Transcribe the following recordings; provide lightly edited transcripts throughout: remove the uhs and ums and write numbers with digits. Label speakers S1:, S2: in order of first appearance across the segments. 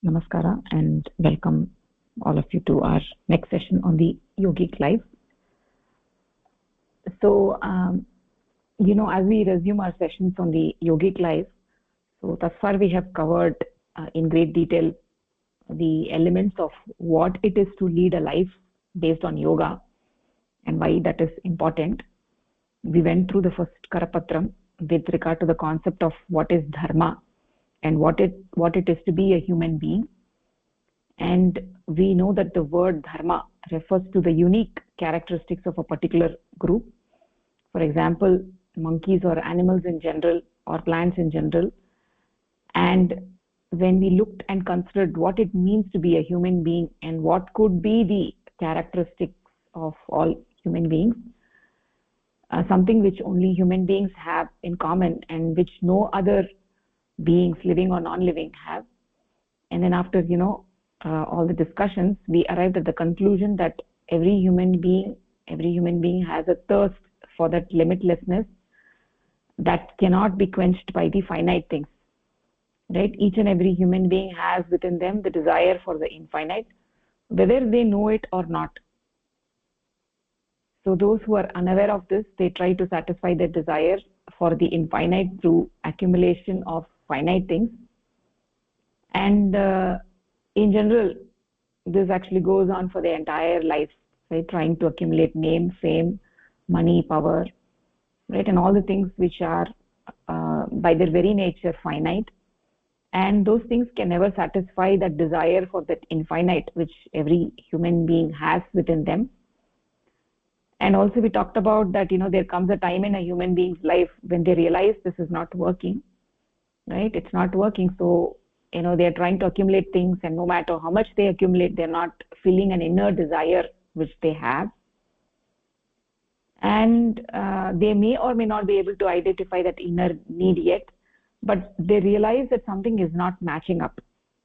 S1: Namaskara and welcome all of you to our next session on the yogic life. So, as we resume our sessions on the yogic life, so thus far we have covered in great detail the elements of what it is to lead a life based on yoga and why that is important. We went through the first Karapatram with regard to the concept of what is dharma and what it is to be a human being. And we know that the word dharma refers to the unique characteristics of a particular group. For example, monkeys or animals in general or plants in general. And when we looked and considered what it means to be a human being and what could be the characteristics of all human beings, something which only human beings have in common and which no other beings, living or non-living, have. And then after all the discussions, we arrived at the conclusion that every human being has a thirst for that limitlessness that cannot be quenched by the finite things, right? Each and every human being has within them the desire for the infinite, whether they know it or not. So those who are unaware of this, they try to satisfy their desire for the infinite through accumulation of finite things. And in general, this actually goes on for the entire life, right? Trying to accumulate name, fame, money, power, right? And all the things which are by their very nature finite. And those things can never satisfy that desire for that infinite which every human being has within them. And also we talked about that, there comes a time in a human being's life when they realize this is not working, right? It's not working. So, they're trying to accumulate things, and no matter how much they accumulate, they're not feeling an inner desire which they have. And they may or may not be able to identify that inner need yet, but they realize that something is not matching up,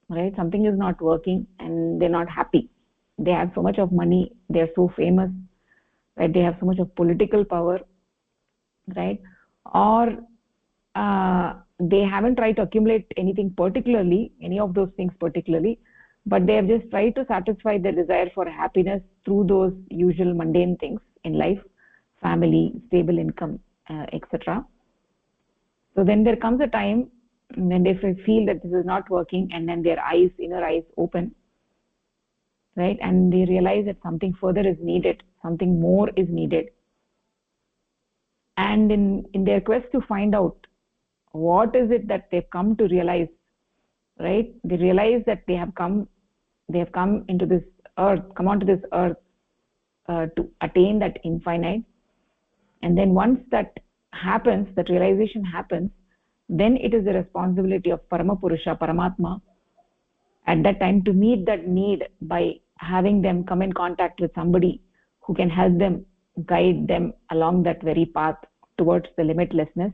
S1: right? Something is not working and they're not happy. They have so much of money, they're so famous, right? They have so much of political power, right? Or they haven't tried to accumulate anything particularly, any of those things particularly, but they have just tried to satisfy their desire for happiness through those usual mundane things in life, family, stable income, etc. So then there comes a time when they feel that this is not working, and then their inner eyes open, right? And they realize that something further is needed, something more is needed. And in their quest to find out what is it that they've come to realize, right? They realize that they have come into this earth, come onto this earth to attain that infinite. And then once that happens, that realization happens, then it is the responsibility of Paramapurusha, Paramatma, at that time to meet that need by having them come in contact with somebody who can help them, guide them along that very path towards the limitlessness.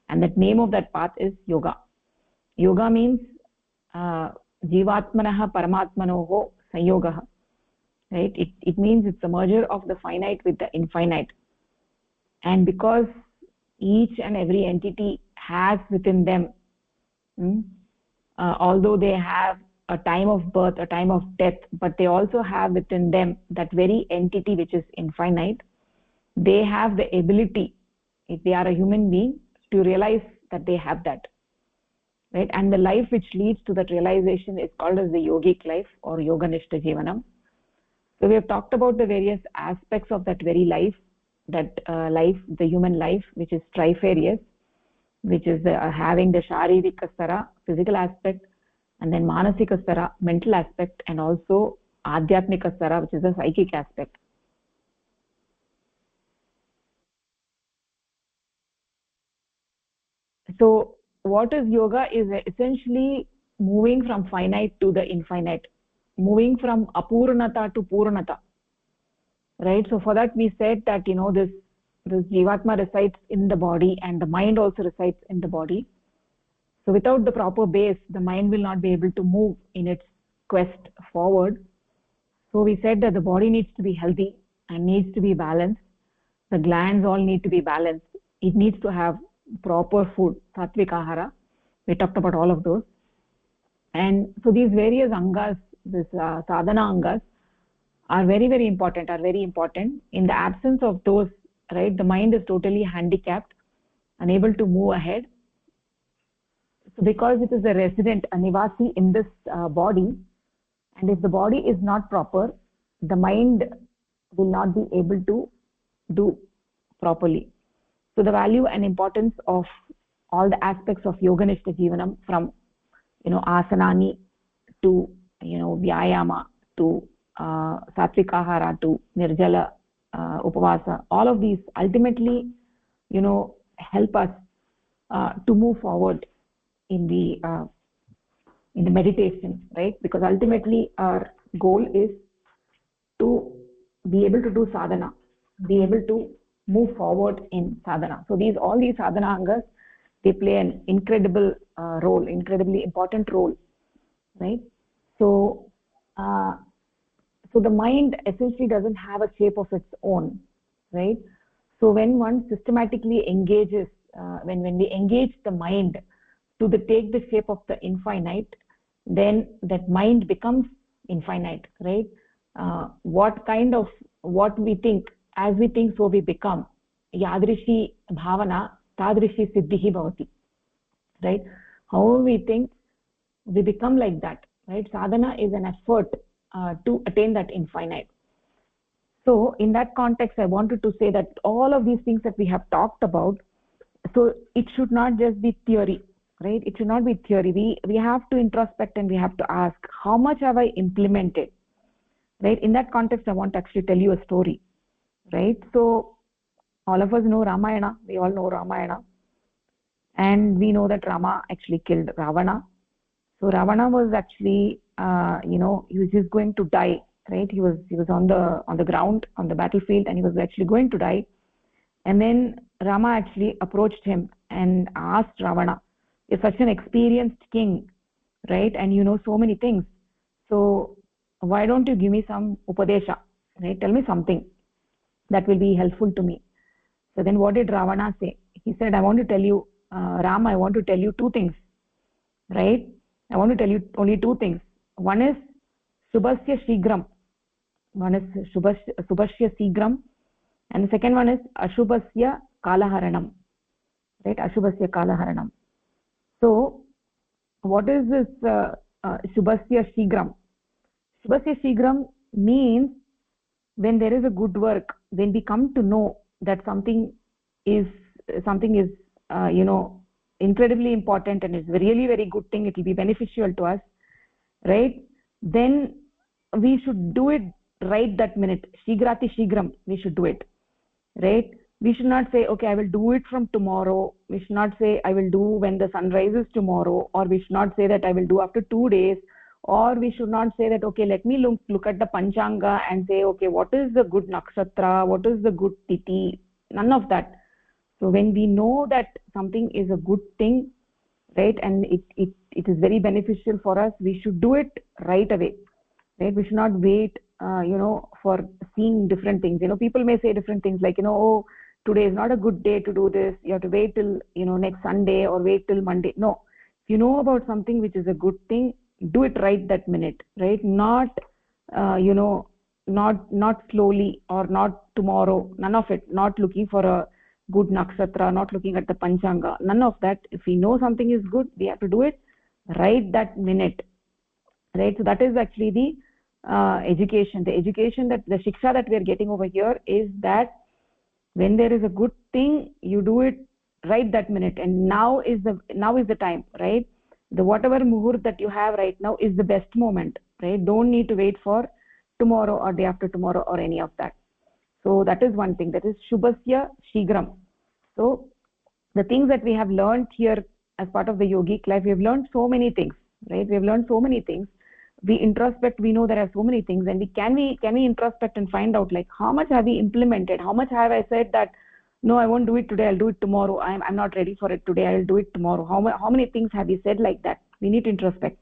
S1: And the name of that path is yoga. Yoga means jivatmanaha paramatmanoho sanyogaha, right? It means it's a merger of the finite with the infinite. And because each and every entity has within them, although they have a time of birth, a time of death, but they also have within them that very entity which is infinite. They have the ability, if they are a human being, to realize that they have that, right? And the life which leads to that realization is called as the yogic life or yoganishta jivanam. So we have talked about the various aspects of that very life, life, the human life, which is trifarious, which is having the sharirika stara, physical aspect, and then manasika stara, mental aspect, and also adhyatmika stara, which is the psychic aspect. So what is yoga is essentially moving from finite to the infinite, moving from apurnata to purnata, right? So for that we said that this jivatma resides in the body and the mind also resides in the body. So without the proper base, the mind will not be able to move in its quest forward. So we said that the body needs to be healthy and needs to be balanced. The glands all need to be balanced. It needs to have proper food, sattvic ahara. We talked about all of those. And so these various angas, this sadhana angas, are very important, are very important. In the absence of those, right, the mind is totally handicapped, unable to move ahead. So because it is a resident, a nivasi in this body, and if the body is not proper, the mind will not be able to do properly. So the value and importance of all the aspects of yoganishta jivanam, from asanani to vyayama to satvika to nirjala upavasa, all of these ultimately help us to move forward in the meditation, right? Because ultimately our goal is to be able to do sadhana, be able to move forward in sadhana. So all these sadhana angas, they play an incredible role, incredibly important role, right? So so the mind essentially doesn't have a shape of its own, right? So when one systematically engages, when we engage the mind to take the shape of the infinite, then that mind becomes infinite, right? What we think, as we think, so we become. Yadrishi bhavana tadrishi siddhihi bhavati, right? However we think, we become like that, right? Sadhana is an effort to attain that infinite. So in that context, I wanted to say that all of these things that we have talked about, so it should not just be theory, right? It should not be theory. We have to introspect and we have to ask, how much have I implemented, right? In that context, I want to actually tell you a story, right? So all of us know Ramayana. We all know Ramayana, and we know that Rama actually killed Ravana. So Ravana was actually he was just going to die, right? He was on the ground, on the battlefield, and he was actually going to die. And then Rama actually approached him and asked Ravana, you're such an experienced king, right? And you know so many things, so why don't you give me some upadesha, right? Tell me something that will be helpful to me. So then what did Ravana say? He said, I want to tell you, Ram, I want to tell you two things, right? I want to tell you only two things. One is Shubhasya Shigram. One is Shubhasya Shigram. And the second one is Ashubhasya Kalaharanam. Right? Ashubhasya Kalaharanam. So, what is this Shubhasya Shigram? Shubhasya Shigram means when there is a good work, when we come to know that something is incredibly important and it's a really very good thing, it will be beneficial to us, right? Then we should do it right that minute. Shigrati Shigram, we should do it, right? We should not say, okay, I will do it from tomorrow. We should not say I will do when the sun rises tomorrow, or we should not say that I will do after 2 days, or we should not say that, okay, let me look at the Panchanga and say, okay, what is the good nakshatra, what is the good tithi? None of that. So when we know that something is a good thing, right, and it is very beneficial for us, we should do it right away, right? We should not wait for seeing different things. People may say different things like, oh, today is not a good day to do this, you have to wait till next Sunday or wait till Monday. No, if you know about something which is a good thing, do it right that minute, right? Not not slowly, or not tomorrow, none of it. Not looking for a good nakshatra, not looking at the panchanga, none of that. If we know something is good, we have to do it right that minute, right? So that is actually the education, that the shiksha that we are getting over here is that when there is a good thing, you do it right that minute, and now is the time, right? The whatever muhurt that you have right now is the best moment, right? Don't need to wait for tomorrow or day after tomorrow or any of that. So that is one thing, that is Shubhasya Shigram. So the things that we have learned here as part of the yogic life, we have learned so many things, right? We have learned so many things. We introspect, we know there are so many things, and can we introspect and find out, like, how much have we implemented? How much have I said that no, I won't do it today, I'll do it tomorrow, I'm not ready for it today, I'll do it tomorrow? How many things have we said like that? We need to introspect,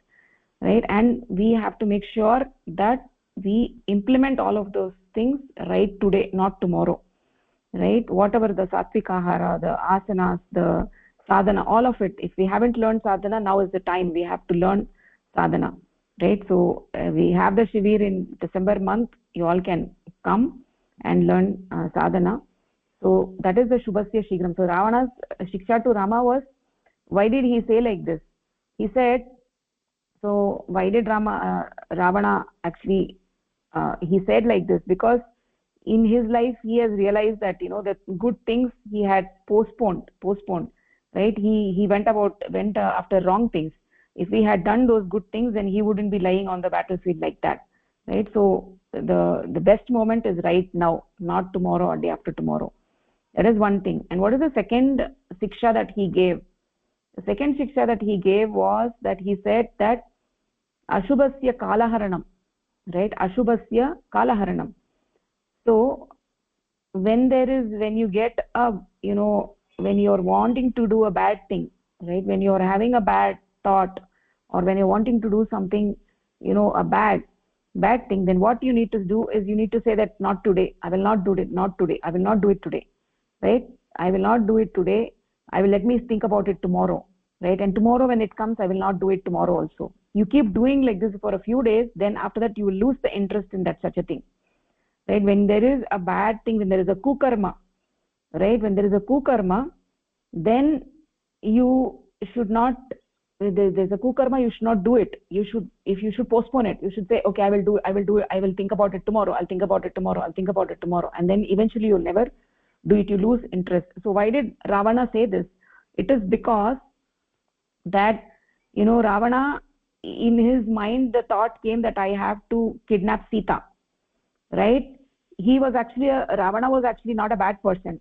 S1: right? And we have to make sure that we implement all of those things right today, not tomorrow, right? Whatever the satvika ahara, the asanas, the sadhana, all of it. If we haven't learned sadhana, now is the time we have to learn sadhana, right? So we have the shivir in December month. You all can come and learn sadhana. So that is the shubhasya shigram. So Ravana's shiksha to Rama was, why did he say like this? He said, so why did Ravana actually he said like this? Because in his life he has realized that, you know, that good things he had postponed, right? He went after wrong things. If he had done those good things, then he wouldn't be lying on the battlefield like that, right? So the best moment is right now, not tomorrow or day after tomorrow. That is one thing. And what is the second siksha that he gave? The second shiksha that he gave was that he said that ashubhasya kalaharanam, right? Ashubhasya kalaharanam. So when you get a, you know, when you're wanting to do a bad thing, right? When you're having a bad thought, or when you're wanting to do something, you know, a bad thing, then what you need to do is you need to say that not today, I will not do it, not today, I will not do it today, right? I will not do it today, I will, let me think about it tomorrow, right? And tomorrow when it comes, I will not do it tomorrow also. You keep doing like this for a few days, then after that you will lose the interest in that such a thing, right? When there is a bad thing, when there is a kukarma, right? When there is a kukarma, then you should not, there's a kukarma, you should not do it. You should, if you should postpone it, you should say, okay, I will do it, I will think about it tomorrow, I'll think about it tomorrow, I'll think about it tomorrow, and then eventually you'll never do it, you lose interest. So why did Ravana say this? It is because that, you know, Ravana, in his mind the thought came that I have to kidnap Sita, right? He was actually Ravana was actually not a bad person,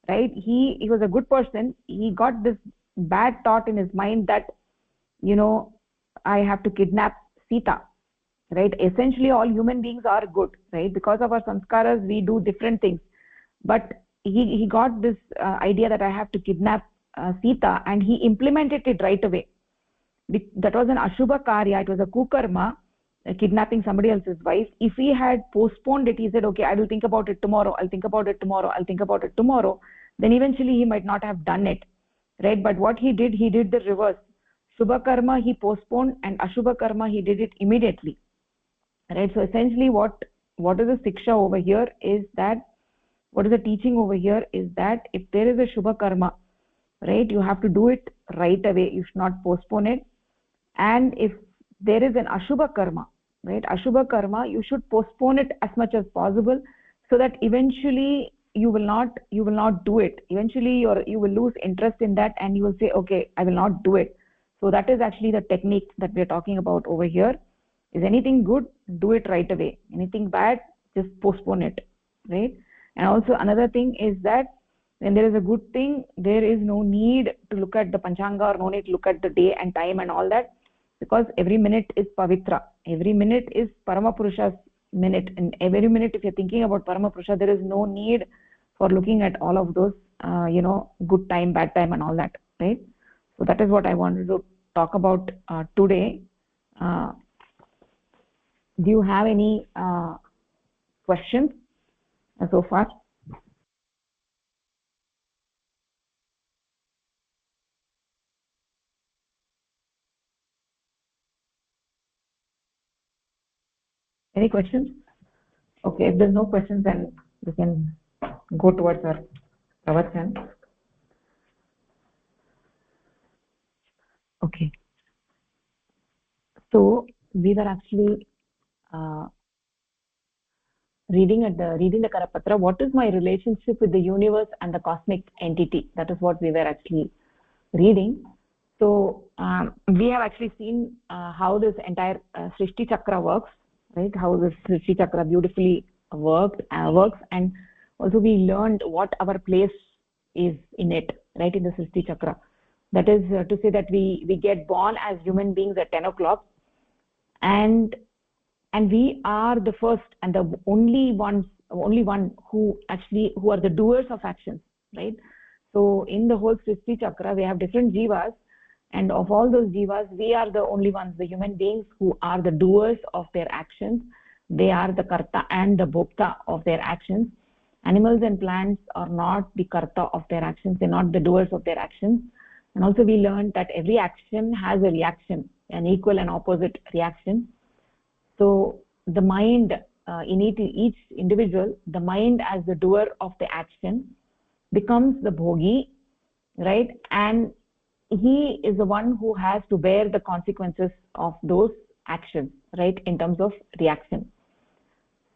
S1: right? He was a good person. He got this bad thought in his mind that, you know, I have to kidnap Sita, right? Essentially all human beings are good, right? Because of our sanskaras we do different things, but he got this idea that I have to kidnap Sita, and he implemented it right away. That was an ashubha karya, it was a kukarma, kidnapping somebody else's wife. If he had postponed it, he said, okay, I will think about it tomorrow, I'll think about it tomorrow, I'll think about it tomorrow, then eventually he might not have done it, right? But what he did the reverse. Shubha karma he postponed, and ashubha karma he did it immediately, right? So essentially what is the siksha over here is that, what is the teaching over here is that if there is a shubha karma, right, you have to do it right away, you should not postpone it. And if there is an ashubha karma, right, ashubha karma, you should postpone it as much as possible, so that eventually you will not do it. Eventually you will lose interest in that, and you will say, okay, I will not do it. So that is actually the technique that we are talking about over here. Is anything good, do it right away. Anything bad, just postpone it, right? And also another thing is that when there is a good thing, there is no need to look at the panchanga, or no need to look at the day and time and all that, because every minute is pavitra, every minute is Paramapurusha's minute, and every minute if you're thinking about Paramapurusha, there is no need for looking at all of those you know, good time, bad time and all that, right? So that is what I wanted to talk about today. Do you have any questions so far? Any questions? Okay, if there's no questions, then we can go towards our pravachan. Okay, so we were actually uh, reading the Karapatra. What is my relationship with the universe and the cosmic entity? That is what we were actually reading. So we have actually seen how this entire Srishti Chakra works, right? How this Srishti Chakra beautifully works, and also we learned what our place is in it, right? In the Srishti Chakra. That is to say that we get born as human beings at 10 o'clock, and we are the first and the only one who are the doers of actions, right? So in the whole Srishti Chakra we have different jivas, and of all those jivas we are the only ones, the human beings, who are the doers of their actions. They are the karta and the bhokta of their actions. Animals and plants are not the karta of their actions, they're not the doers of their actions. And also we learned that every action has a reaction, an equal and opposite reaction. So the mind, in each individual, the mind as the doer of the action becomes the bhogi, right? And he is the one who has to bear the consequences of those actions, right, in terms of reaction.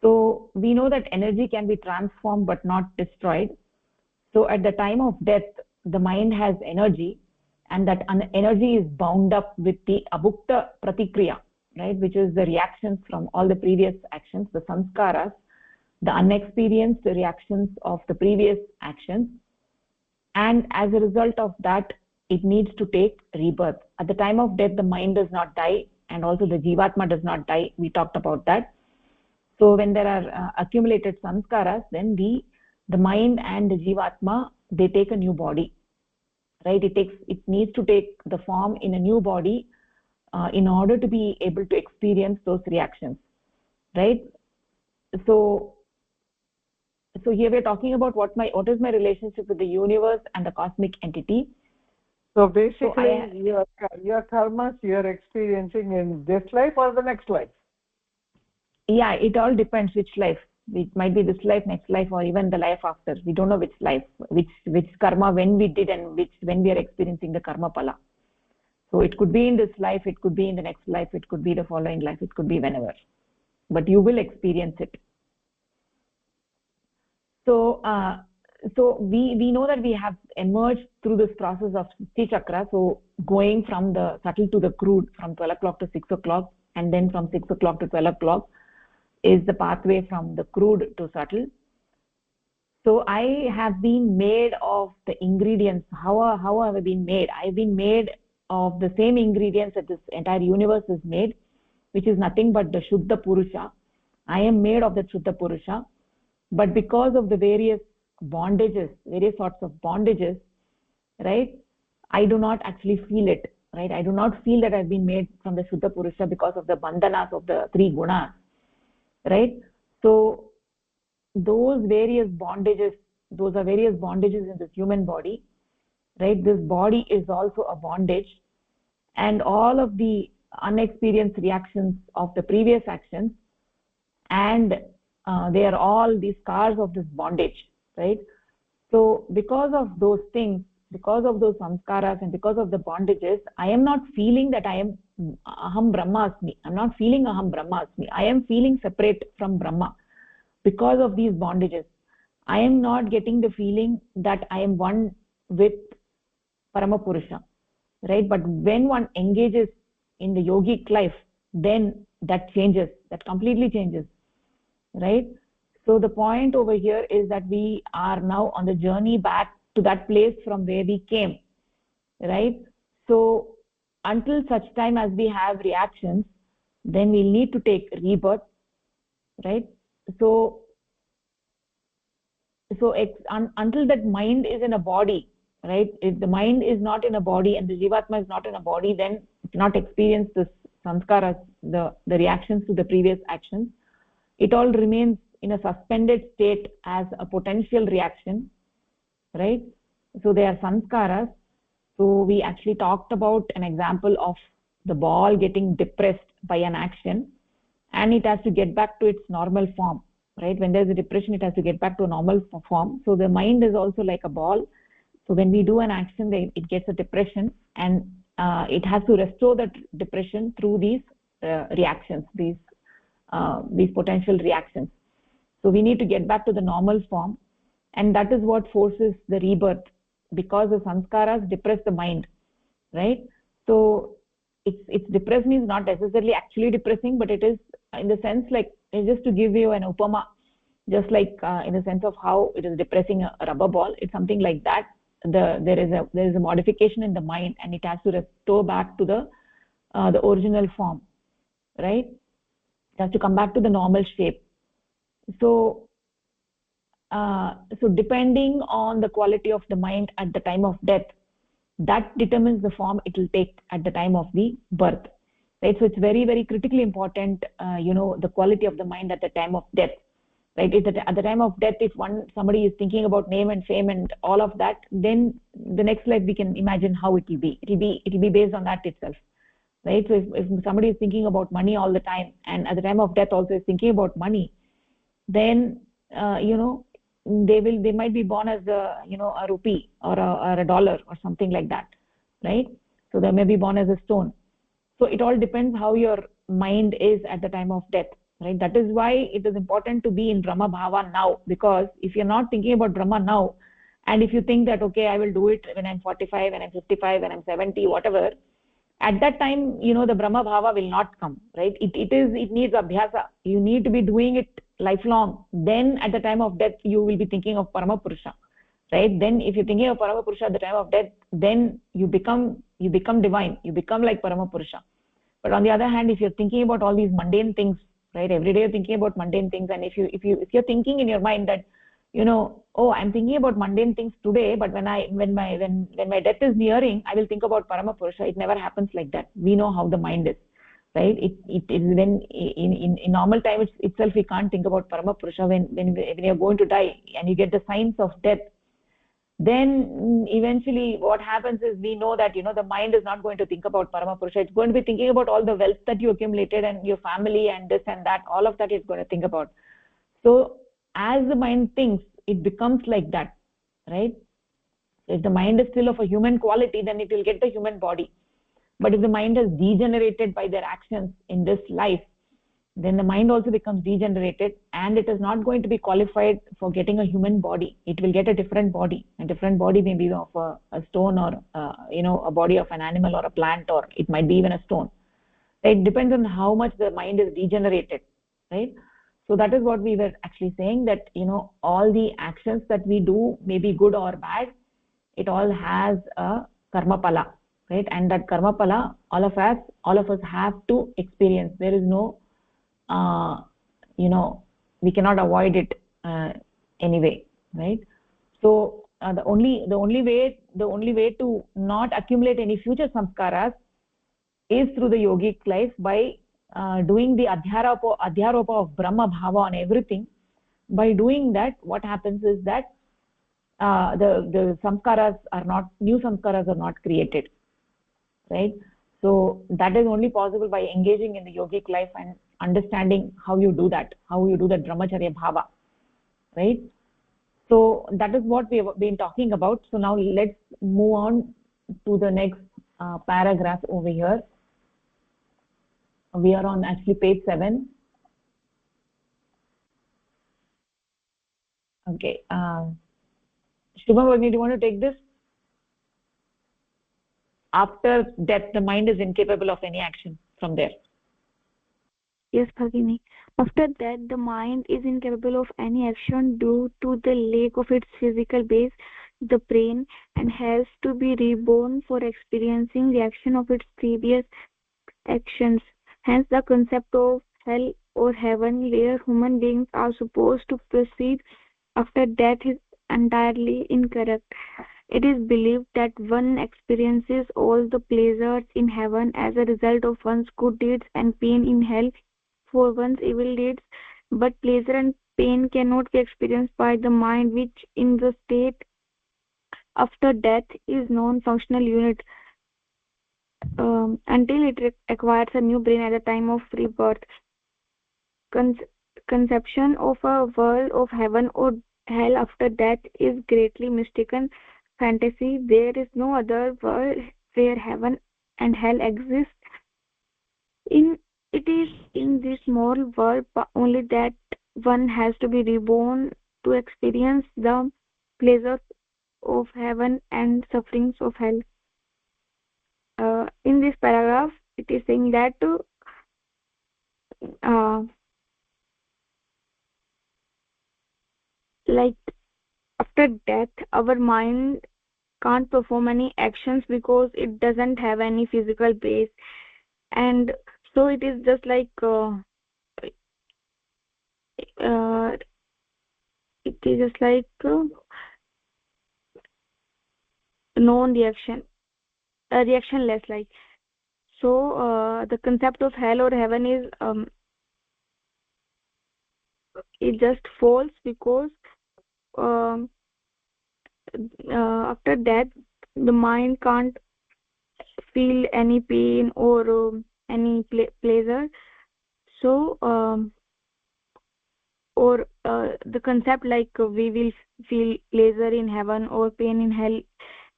S1: So we know that energy can be transformed but not destroyed. So at the time of death, the mind has energy, and that energy is bound up with the abhukta pratikriya, right, which is the reactions from all the previous actions, the samskaras, the unexperienced reactions of the previous actions. And as a result of that, it needs to take rebirth. At the time of death, the mind does not die, and also the jivatma does not die. We talked about that. So when there are accumulated samskaras, then the mind and the jivatma, they take a new body, right? It needs to take the form in a new body in order to be able to experience those reactions, right? So here we're talking about what is my relationship with the universe and the cosmic entity.
S2: So basically, your karmas you are experiencing in this life or the next life?
S1: Yeah, it all depends which life. It might be this life, next life, or even the life after. We don't know which life, which karma, when we did, and when we are experiencing the karma pala. So it could be in this life, it could be in the next life, it could be the following life, it could be whenever. But you will experience it. So we know that we have emerged through this process of Srishti Chakra. So going from the subtle to the crude, from 12 o'clock to 6 o'clock, and then from 6 o'clock to 12 o'clock is the pathway from the crude to subtle. So I have been made of the ingredients. How have I been made? I've been made of the same ingredients that this entire universe is made, which is nothing but the Shuddha Purusha. I am made of the Shuddha Purusha, but because of the various bondages, various sorts of bondages, right, I do not actually feel it, right? I do not feel that I've been made from the Shuddha Purusha because of the bandhanas of the three gunas, right? So those various bondages, those are various bondages in this human body, right? This body is also a bondage, and all of the unexperienced reactions of the previous actions, and they are all the scars of this bondage, right? So because of those things, because of those samskaras, and because of the bondages, I am not feeling that I am aham brahmasmi. I'm not feeling aham brahmasmi. I am feeling separate from Brahma. Because of these bondages, I am not getting the feeling that I am one with Paramapurusha, right? But when one engages in the yogic life, then that changes, that completely changes, right? So the point over here is that we are now on the journey back to that place from where we came, right? So until such time as we have reactions, then we'll need to take rebirth, right? So until that mind is in a body, right, if the mind is not in a body and the jivatma is not in a body, then it cannot experience this samskaras, the reactions to the previous actions. It all remains in a suspended state as a potential reaction, right? So they are samskaras. So we actually talked about an example of the ball getting depressed by an action, and it has to get back to its normal form, right? When there's a depression, it has to get back to a normal form. So the mind is also like a ball. So when we do an action, it gets a depression, and it has to restore that depression through these reactions, these potential reactions. So we need to get back to the normal form, and that is what forces the rebirth, because the samskaras depress the mind, right? So it's depressed means not necessarily actually depressing, but it is in the sense, like, just to give you an upama, just like in the sense of how it is depressing a rubber ball, it's something like that. There is a modification in the mind, and it has to restore back to the original form, right? It has to come back to the normal shape. So so depending on the quality of the mind at the time of death, that determines the form it will take at the time of the birth, right? So it's very, very critically important, the quality of the mind at the time of death, right? At the time of death, if somebody is thinking about name and fame and all of that, then the next life we can imagine how it will be. It will be based on that itself, right? So if somebody is thinking about money all the time and at the time of death also is thinking about money, then they might be born as a rupee or a dollar or something like that, right? So they may be born as a stone. So it all depends how your mind is at the time of death, right? That is why it is important to be in Brahma Bhava now, because if you're not thinking about Brahma now, and if you think that okay, I will do it when I'm 45, when I'm 55, when I'm 70, whatever, at that time the Brahma Bhava will not come, right? It needs abhyasa. You need to be doing it lifelong. Then at the time of death you will be thinking of Parama Purusha, right? Then if you're thinking of Parama Purusha at the time of death, then you become divine, you become like Parama Purusha. But on the other hand, if you're thinking about all these mundane things, right, every day you're thinking about mundane things, and if you're thinking in your mind that oh, I'm thinking about mundane things today, but when my death is nearing, I will think about Parama Purusha. It never happens like that. We know how the mind is, right? It is when in normal time itself we can't think about Parama Purusha. When you're going to die and you get the signs of death, then eventually what happens is, we know that the mind is not going to think about Parama Purusha. It's going to be thinking about all the wealth that you accumulated and your family and this and that. All of that it's going to think about. So as the mind thinks, it becomes like that, right? If the mind is still of a human quality, then it will get the human body. But if the mind has degenerated by their actions in this life, then the mind also becomes degenerated, and it is not going to be qualified for getting a human body. It will get a different body. A different body may be of a stone, or a body of an animal or a plant, or it might be even a stone. It depends on how much the mind is degenerated, right? So that is what we were actually saying, that all the actions that we do, may be good or bad, it all has a karma pala, right? And that karma pala, all of us have to experience. There is no uh, you know we cannot avoid it anyway, right? So the only way to not accumulate any future samskaras is through the yogic life, by doing the adhyaropa of Brahma Bhava on everything. By doing that, what happens is that the samskaras are not new samskaras are not created, right? So that is only possible by engaging in the yogic life and understanding how you do that brahmacharya bhava, right? So that is what we have been talking about. So now let's move on to the next paragraph over here. We are on actually page 7. Okay. Shubham, do you want to take this? After death, the mind is incapable of any action from there.
S3: Yes, Bhagini. After that, the mind is incapable of any action due to the lack of its physical base, the brain, and has to be reborn for experiencing the action of its previous actions. Hence, the concept of hell or heaven, where human beings are supposed to proceed after death, is entirely incorrect. It is believed that one experiences all the pleasures in heaven as a result of one's good deeds and pain in hell for one's evil deeds, but pleasure and pain cannot be experienced by the mind, which in the state after death is non-functional unit until it acquires a new brain at the time of rebirth. Con- Conception of a world of heaven or hell after death is greatly mistaken fantasy. There is no other world where heaven and hell exist. In it is in this small world only that one has to be reborn to experience the pleasures of heaven and sufferings of hell. In this paragraph, it is saying that uh, like after death, our mind can't perform any actions because it doesn't have any physical base, and so it is just like uh, it is just like non-reaction, reactionless. Like so, the concept of hell or heaven is it just false because um, after death, the mind can't feel any pain or any pleasure. So or the concept like we will feel pleasure in heaven or pain in hell,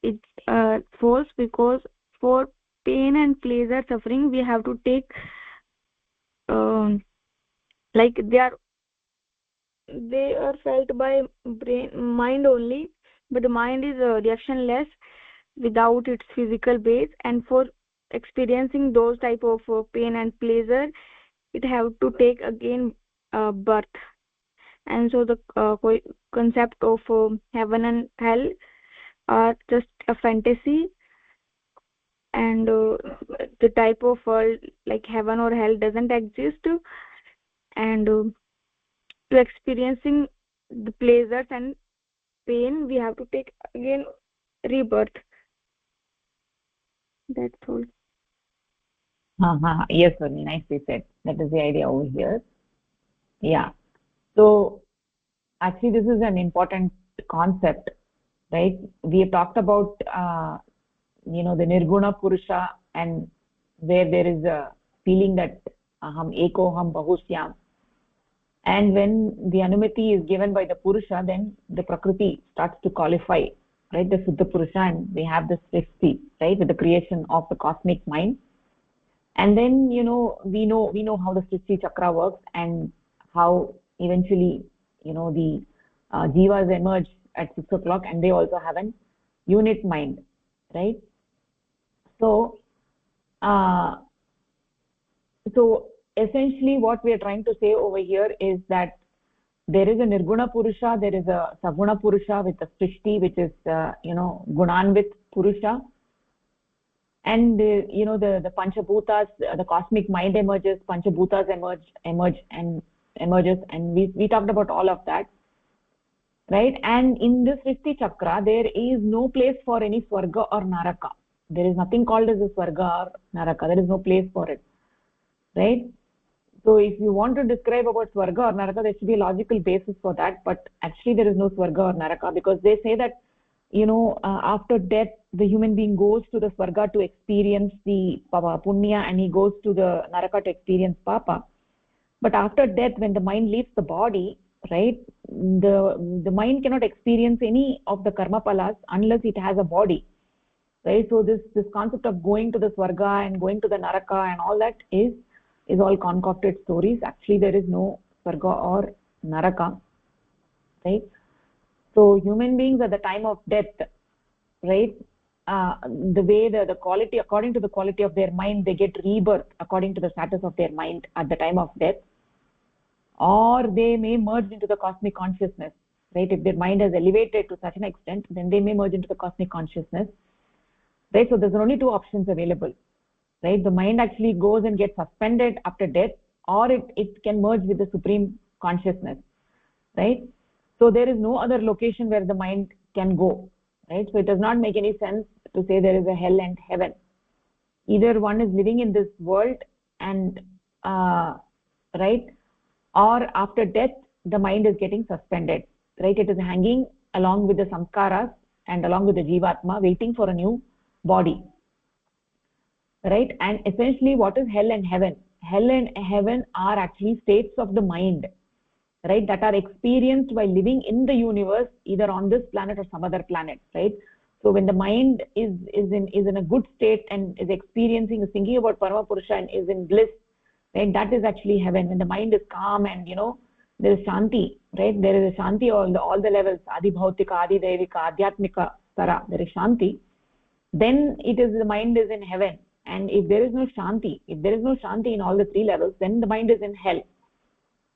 S3: it's false, because for pain and pleasure suffering we have to take um, like they are felt by brain mind only, but the mind is reactionless without its physical base, and for experiencing those type of pain and pleasure it have to take again birth. And so the concept of heaven and hell are just a fantasy, and the type of world like heaven or hell doesn't exist, and to experiencing the pleasures and pain we have to take again rebirth. That's all.
S1: Yes, very nicely said. That is the idea over here. Yeah. So actually, this is an important concept, right? We have talked about the nirguna purusha, and where there is a feeling that aham eko ham bahusyam, and when the anumati is given by the purusha, then the prakriti starts to qualify, right? The suddha purusha, and we have the srishti, right, with the creation of the cosmic mind. And then we know how the srishti chakra works, and how eventually the jivas emerge at 6 o'clock, and they also have an unit mind, right? So uh, so essentially what we are trying to say over here is that there is a nirguna purusha, there is a saguna purusha with a srishti, which is gunanvit purusha, and the panchabhutas, the cosmic mind emerges, panchabhutas emerge and emerges, and we talked about all of that, right? And in this srishti chakra there is no place for any swarga or naraka. There is nothing called as a swarga or naraka. There is no place for it, right? So if you want to describe about swarga or naraka, there should be a logical basis for that, but actually there is no swarga or naraka, because they say that after death the human being goes to the swarga to experience the punya, and he goes to the naraka to experience papa. But after death, when the mind leaves the body, right, the mind cannot experience any of the karma palas unless it has a body, right? So this concept of going to the swarga and going to the naraka and all that is all concocted stories. Actually there is no swarga or naraka, right? So human beings at the time of death, right, the way the quality, according to the quality of their mind, they get rebirth according to the status of their mind at the time of death, or they may merge into the cosmic consciousness, right? If their mind has elevated to such an extent, then they may merge into the cosmic consciousness, right? So there's only two options available, right? The mind actually goes and gets suspended after death, or it can merge with the supreme consciousness, right? So there is no other location where the mind can go, right? So it does not make any sense to say there is a hell and heaven. Either one is living in this world, and right, or after death the mind is getting suspended, right? It is hanging along with the samskaras and along with the jivatma, waiting for a new body, right? And essentially what is hell and heaven? Hell and heaven are actually states of the mind, right, that are experienced by living in the universe, either on this planet or some other planet, right? So when the mind is in a good state and is experiencing, is thinking about Paramapurusha and is in bliss, right, that is actually heaven. When the mind is calm and there is shanti, right, there is a shanti all the levels, adi bhautika, adi devika, adhyatmika stara, there is shanti, then it is, the mind is in heaven. And if there is no shanti, in all the three levels, then the mind is in hell,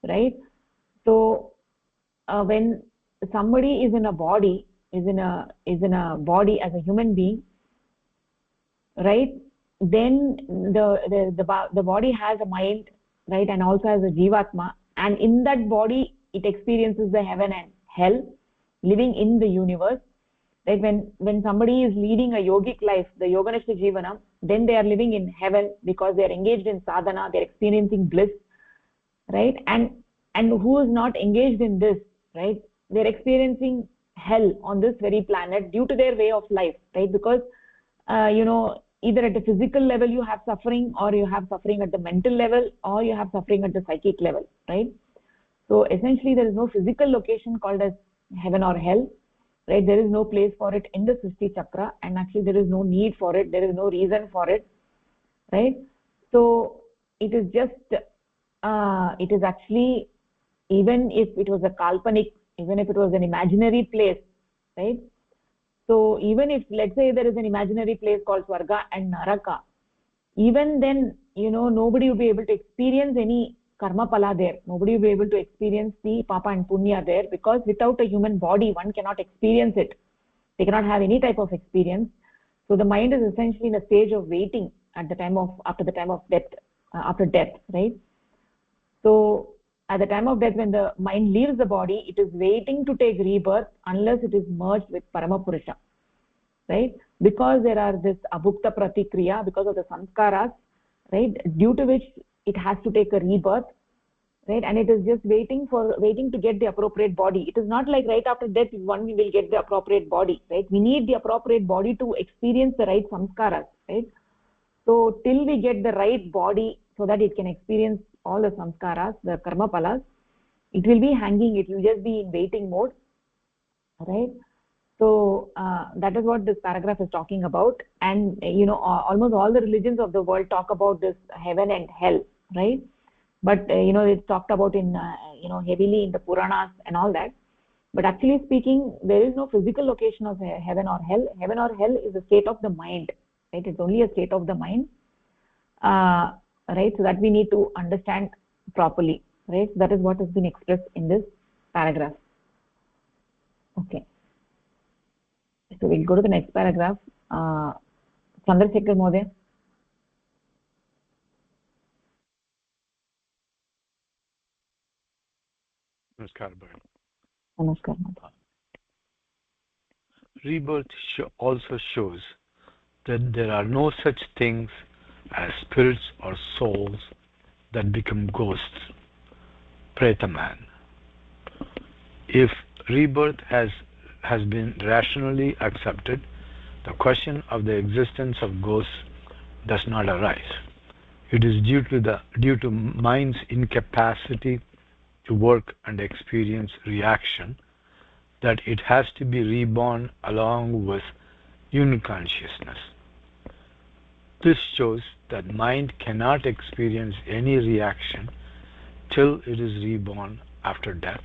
S1: right? So when somebody is in a body, as a human being, right, then the body has a mind, right, and also has a jivatma, and in that body it experiences the heaven and hell, living in the universe, right? When somebody is leading a yogic life, the yoganishta jivanam, then they are living in heaven because they are engaged in sadhana, they are experiencing bliss, right? And who is not engaged in this, right, they're experiencing hell on this very planet due to their way of life, right? Because either at the physical level you have suffering, or you have suffering at the mental level, or you have suffering at the psychic level, right? So essentially there is no physical location called as heaven or hell, right? There is no place for it in the Srishti Chakra, and actually there is no need for it, there is no reason for it, right? So it is just it is actually, even if it was a kalpanik, even if it was an imaginary place, right? So even if, let's say, there is an imaginary place called Swarga and Naraka, even then, nobody will be able to experience any karma pala there. Nobody will be able to experience the papa and punya there, because without a human body, one cannot experience it. They cannot have any type of experience. So the mind is essentially in a stage of waiting at the time of, after the time of death, after death, right? So at the time of death, when the mind leaves the body, it is waiting to take rebirth unless it is merged with Paramapurusha, right? Because there are this abhukta pratikriya, because of the sanskaras, right, due to which it has to take a rebirth, right? And it is just waiting to get the appropriate body. It is not like right after death one will get the appropriate body, right? We need the appropriate body to experience the right samskaras, right? So till we get the right body so that it can experience all the samskaras, the karma palas, it will be hanging, it will just be in waiting mode, right? So that is what this paragraph is talking about. And almost all the religions of the world talk about this heaven and hell, right? But it's talked about in heavily in the Puranas and all that. But actually speaking, there is no physical location of heaven or hell. Heaven or hell is a state of the mind, right? It's only a state of the mind, right? So that we need to understand properly, right? So that is what has been expressed in this paragraph. Okay. So we'll go to the next paragraph. Chandrasekhar Mohdaya.
S4: Namaskar, Bharat.
S1: Namaskar.
S4: Rebirth also shows that there are no such things as spirits or souls that become ghosts. Pretaman. If rebirth has been rationally accepted, the question of the existence of ghosts does not arise. It is due to mind's incapacity to work and experience reaction that it has to be reborn along with unit consciousness. This shows that mind cannot experience any reaction till it is reborn after death,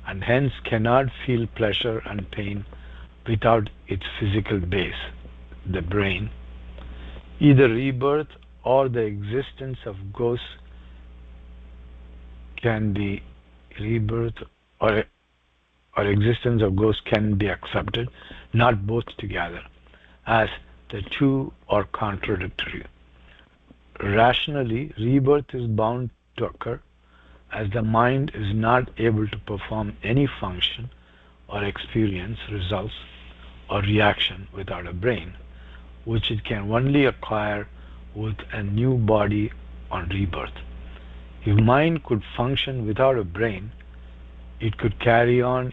S4: and hence cannot feel pleasure and pain without its physical base, the brain. Either rebirth or the existence of ghosts can be or existence of ghosts can be accepted, not both together, as the two are contradictory. Rationally, rebirth is bound to occur, as the mind is not able to perform any function or experience results or reaction without a brain, which it can only acquire with a new body on rebirth. If mind could function without a brain, it could carry on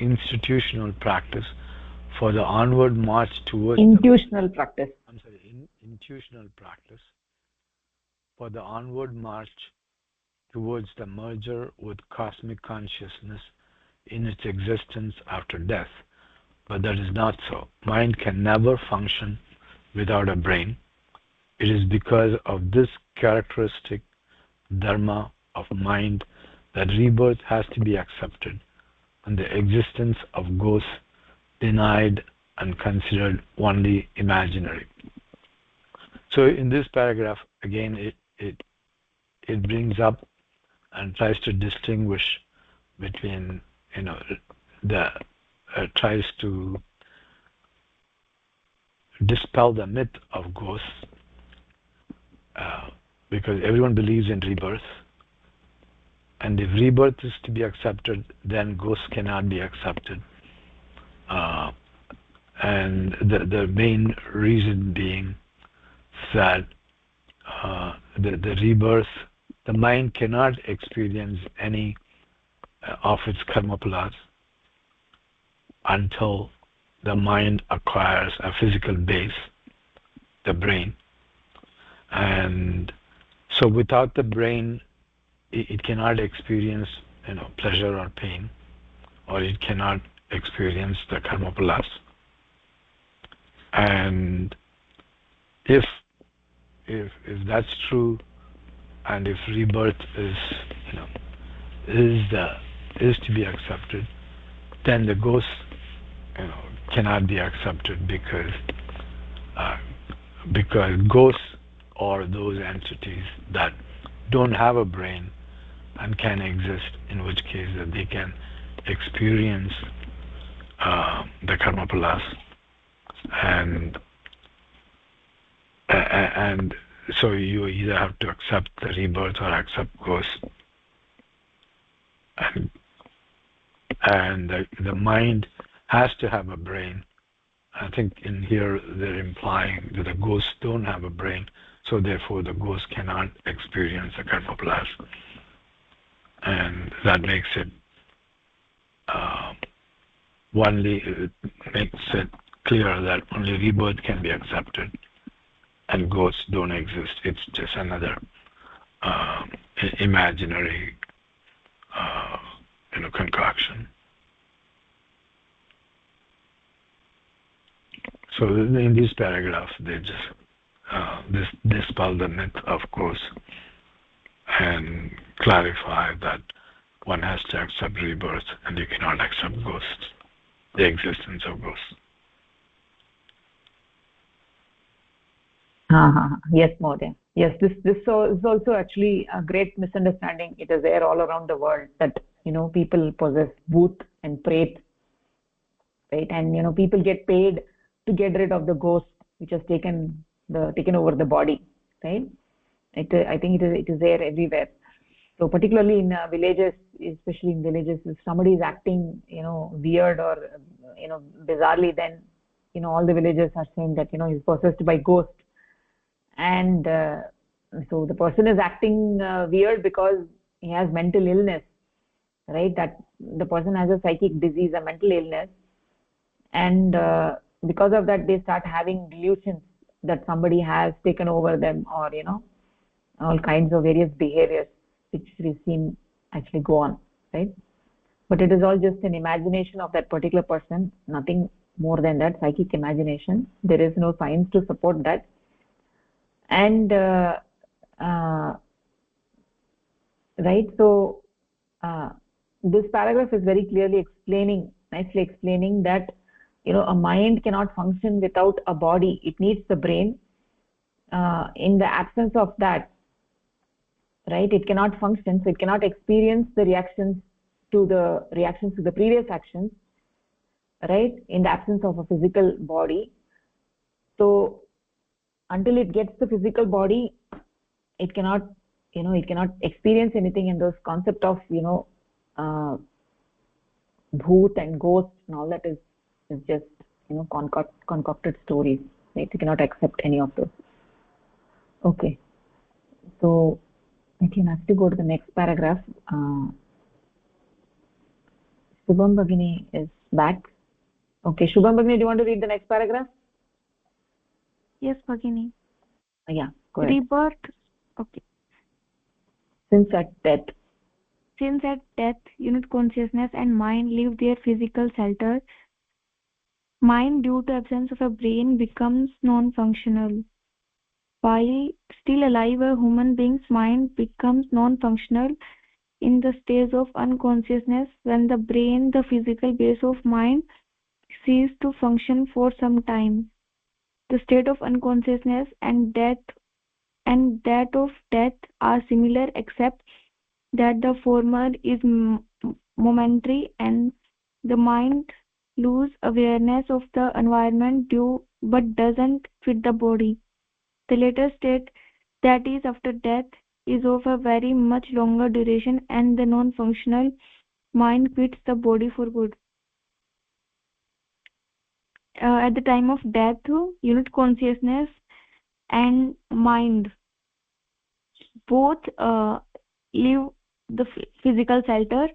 S4: institutional practice for the onward march towards
S1: intuitional practice
S4: for the onward march towards the merger with cosmic consciousness in its existence after death. But that is not so. Mind can never function without a brain. It is because of this characteristic dharma of mind that rebirth has to be accepted and the existence of ghosts denied and considered only imaginary. So in this paragraph, again, it brings up and tries to distinguish between, tries to dispel the myth of ghosts, because everyone believes in rebirth, and if rebirth is to be accepted, then ghosts cannot be accepted. And the main reason being that the rebirth, the mind cannot experience any of its karma palas until the mind acquires a physical base, the brain. And so without the brain, it cannot experience, pleasure or pain, or it cannot experience the karma plus. And if that's true, and if rebirth is, you know is to be accepted, then the ghost, cannot be accepted, uh, because ghosts or those entities that don't have a brain and can exist, in which case that they can experience the karma plus. And and so you either have to accept the rebirth or accept ghosts. And the mind has to have a brain. I think in here they're implying that the ghosts don't have a brain, so therefore the ghost cannot experience the karma plus. And that makes it it makes it clear that only rebirth can be accepted, and ghosts don't exist. It's just another imaginary concoction. So in these paragraphs, they just dispel the myth of ghosts and clarify that one has to accept rebirth, and you cannot accept ghosts, the existence of ghosts.
S1: Yes, Mahodaya. Yes, this is also actually a great misunderstanding. It is there all around the world that people possess bhoot and pret, right? And people get paid to get rid of the ghost which has taken over the body, right? I think it is there everywhere. So particularly in villages, especially in villages, if somebody is acting weird or bizarrely, then all the villagers are saying that he's possessed by ghost. And so the person is acting weird because he has mental illness, right? That the person has a psychic disease, a mental illness, and because of that they start having delusions that somebody has taken over them, or all kinds of various behaviors which we seen actually go on, right? But it is all just an imagination of that particular person, nothing more than that, psychic imagination. There is no science to support that. And right, so this paragraph is very clearly nicely explaining that a mind cannot function without a body. It needs the brain. In the absence of that, right, it cannot function, so it cannot experience the reactions to the previous actions, right, in the absence of a physical body. So until it gets the physical body, it cannot experience anything. In those concept of uh, bhoot and ghost and all that is just concocted stories, right? You cannot accept any of those. Okay, so I can actually go to the next paragraph. Shubham Bhagini is back. Okay, Shubham Bhagini, do you want to read the next paragraph?
S3: Yes, Bhagini.
S1: Yeah, go ahead.
S3: Rebirth. Okay.
S1: Since at death,
S3: unit consciousness and mind leave their physical shelter. Mind, due to absence of a brain, becomes non-functional. While still alive, a human being's mind becomes non-functional in the stage of unconsciousness, when the brain, the physical base of mind, ceases to function for some time. The state of unconsciousness and that of death are similar, except that the former is momentary and the mind loses awareness of the environment but doesn't fit the body. The later state, that is after death, is of a very much longer duration, and the non-functional mind quits the body for good. At the time of death, unit consciousness and mind both leave the physical shelter,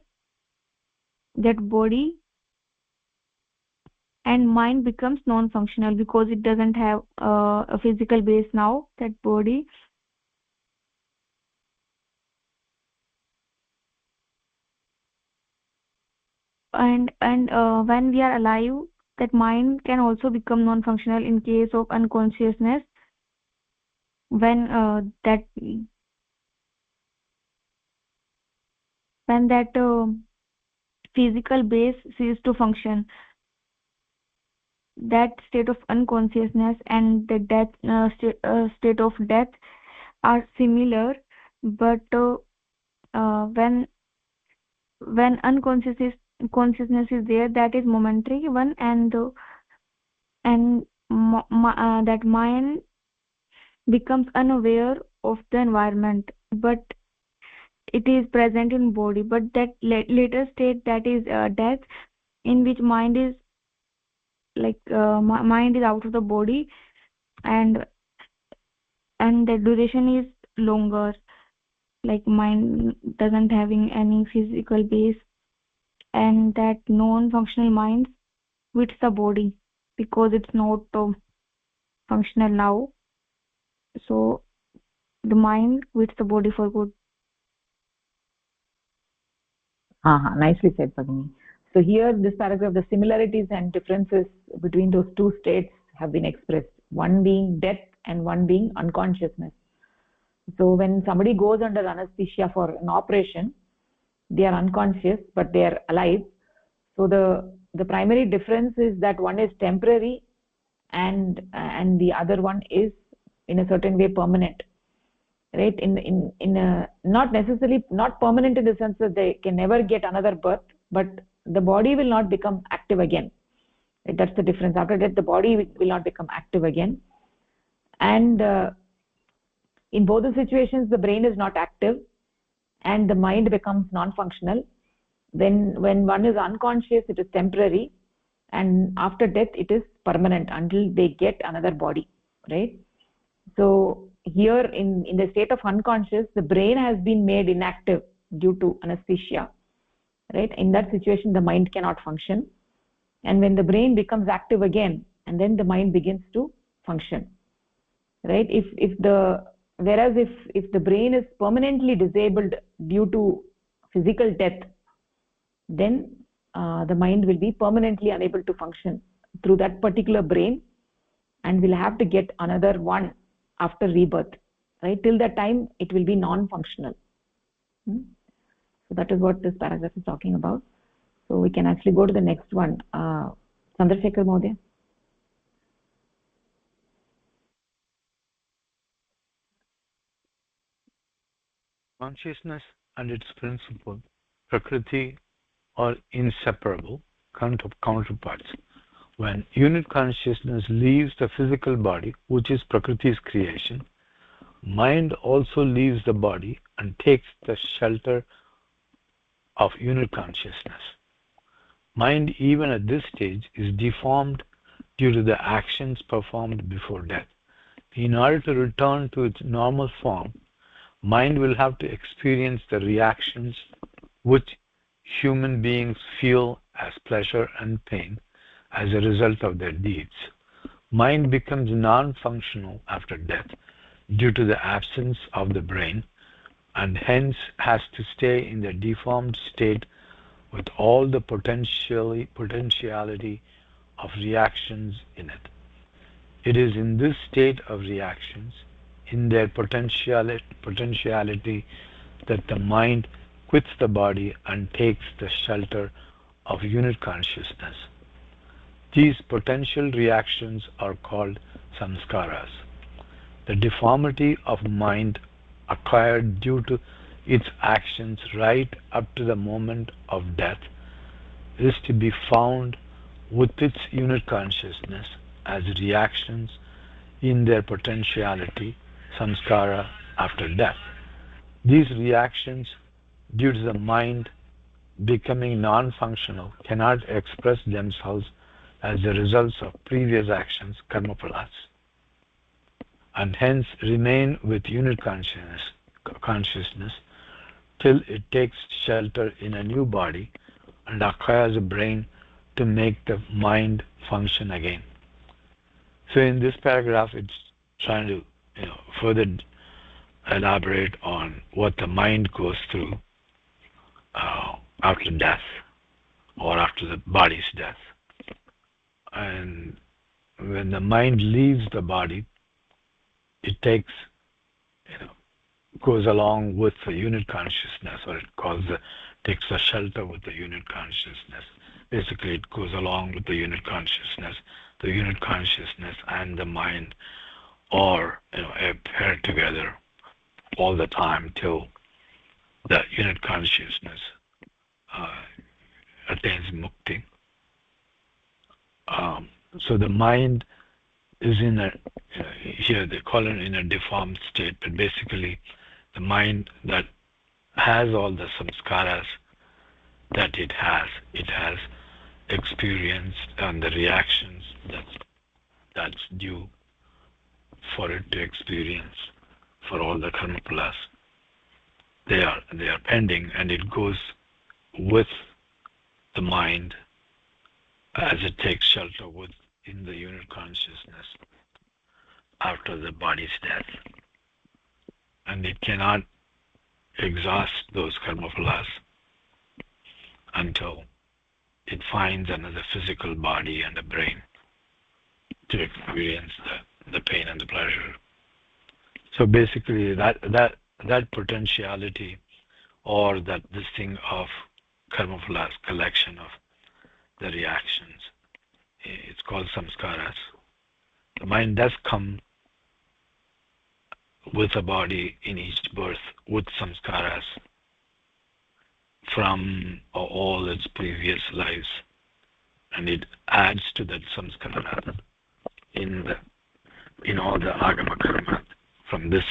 S3: that body, and mind becomes non-functional because it doesn't have a physical base now, that body. And when we are alive, that mind can also become non-functional in case of unconsciousness, when that physical base ceases to function. That state of unconsciousness and the state of death are similar, but when consciousness is there, that is momentary one, and that mind becomes unaware of the environment, but it is present in body. But that later state, that is death, in which mind is mind is out of the body, and the duration is longer, like mind doesn't having any physical base, and that non-functional mind quits the body because it's not functional now. So the mind quits the body for good.
S1: Nicely said, Pagini. So here, this paragraph, the similarities and differences between those two states have been expressed. One being death and one being unconsciousness. So when somebody goes under anesthesia for an operation, they are unconscious, but they are alive. So the primary difference is that one is temporary, and the other one is in a certain way permanent, right? In a, not necessarily not permanent in the sense that they can never get another birth, but the body will not become active again. Right? That's the difference. After that, the body will not become active again, and in both the situations, the brain is not active, and the mind becomes non-functional. Then when one is unconscious, it is temporary, and after death it is permanent until they get another body, right? So here in the state of unconscious, the brain has been made inactive due to anesthesia, right? In that situation, the mind cannot function, and when the brain becomes active again, and then the mind begins to function, right? If the whereas if the brain is permanently disabled due to physical death, then the mind will be permanently unable to function through that particular brain, and will have to get another one after rebirth, right? Till that time it will be non-functional. So that is what this paragraph is talking about. So we can actually go to the next one. Chandrasekhar Mohdaya.
S4: Consciousness and its principle, Prakriti, are inseparable counterparts. When unit consciousness leaves the physical body, which is Prakriti's creation, mind also leaves the body and takes the shelter of unit consciousness. Mind, even at this stage, is deformed due to the actions performed before death. In order to return to its normal form, mind will have to experience the reactions which human beings feel as pleasure and pain as a result of their deeds. Mind becomes non-functional after death due to the absence of the brain, and hence has to stay in the deformed state with all the potentiality of reactions in it. It is in this state of reactions, in their potentiality, that the mind quits the body and takes the shelter of unit consciousness. These potential reactions are called samskaras. The deformity of mind acquired due to its actions right up to the moment of death is to be found with its unit consciousness as reactions in their potentiality, samskara, after death. These reactions, due to the mind becoming non-functional, cannot express themselves as the results of previous actions, karmaphalas, and hence remain with unit consciousness till it takes shelter in a new body and acquires a brain to make the mind function again. So in this paragraph, it's trying to further elaborate on what the mind goes through after death or after the body's death. And when the mind leaves the body, it goes along with the unit consciousness, or takes a shelter with the unit consciousness. Basically, it goes along with the unit consciousness. The unit consciousness and the mind are paired together all the time till the unit consciousness attains mukti. So the mind is in here they call it in a deformed state, but basically the mind that has all the samskaras that it has experienced, and the reactions that's due for it to experience for all the karma plus. They are pending, and it goes with the mind as it takes shelter within the unit consciousness after the body's death. And it cannot exhaust those karma phalas until it finds another physical body and a brain to experience the pain and the pleasure. So basically that potentiality, or that this thing of karma phalas, collection of the reactions, it's called samskaras. The mind does come with a body in each birth with samskaras from all its previous lives, and it adds to that samskara in all the agama karma from this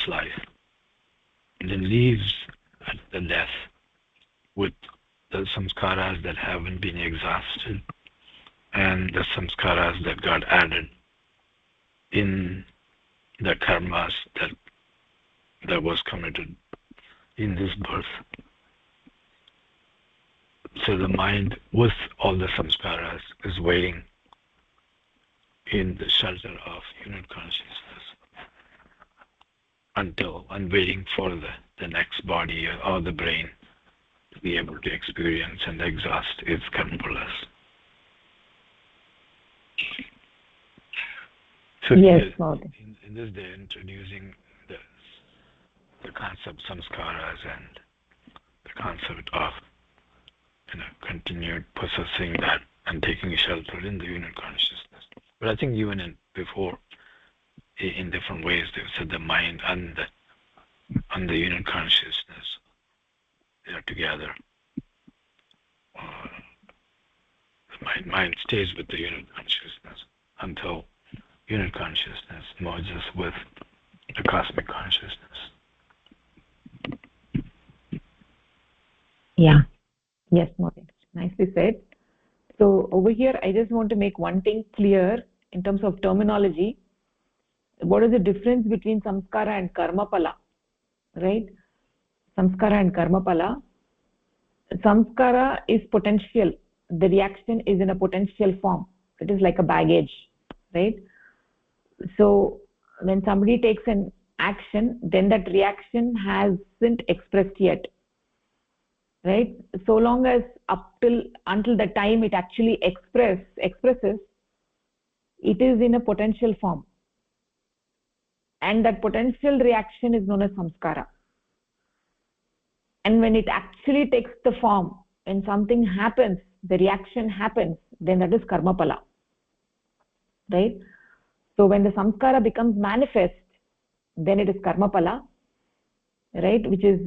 S4: life, and then leaves at the death with the samskaras that haven't been exhausted and the samskaras that got added in the karmas that was committed in this birth. So the mind with all the samskaras is waiting in the shelter of unit consciousness and waiting for the next body or the brain to be able to experience and exhaust its karma phalas. So
S1: yes,
S4: in this day, introducing the concept samskaras and the concept of continued possessing that and taking shelter in the unit consciousness. But I think even before, in different ways, they've said the mind and the unit consciousness, they are together. The mind stays with the unit consciousness until unit consciousness merges with the cosmic consciousness.
S1: Yeah. Yes, Maureen. Nicely said. So over here, I just want to make one thing clear in terms of terminology. What is the difference between samskara and karmapala? Right? Samskara and karmapala. Samskara is potential. The reaction is in a potential form. It is like a baggage, right? So when somebody takes an action, then that reaction hasn't expressed yet, right? So long as until the time it actually expresses, it is in a potential form, and that potential reaction is known as samskara. And when it actually takes the form, when something happens, the reaction happens, then that is karmapala, right? So when the samskara becomes manifest, then it is karmapala, right? Which is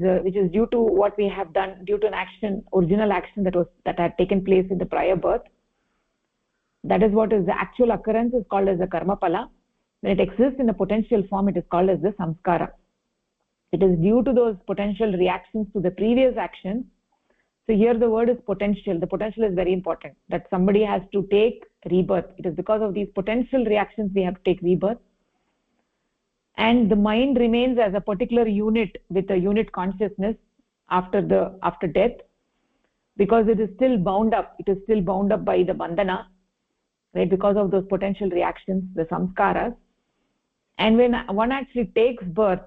S1: due to what we have done, due to an action, original action that had taken place in the prior birth. That is what is the actual occurrence is called as the karmapala. When it exists in a potential form, it is called as the samskara. It is due to those potential reactions to the previous action. So here the word is potential. The potential is very important, that somebody has to take rebirth. It is because of these potential reactions we have to take rebirth. And the mind remains as a particular unit with a unit consciousness after death. because it is still bound up. It is still bound up by the bandhana, right? Because of those potential reactions, the samskaras. And when one actually takes birth,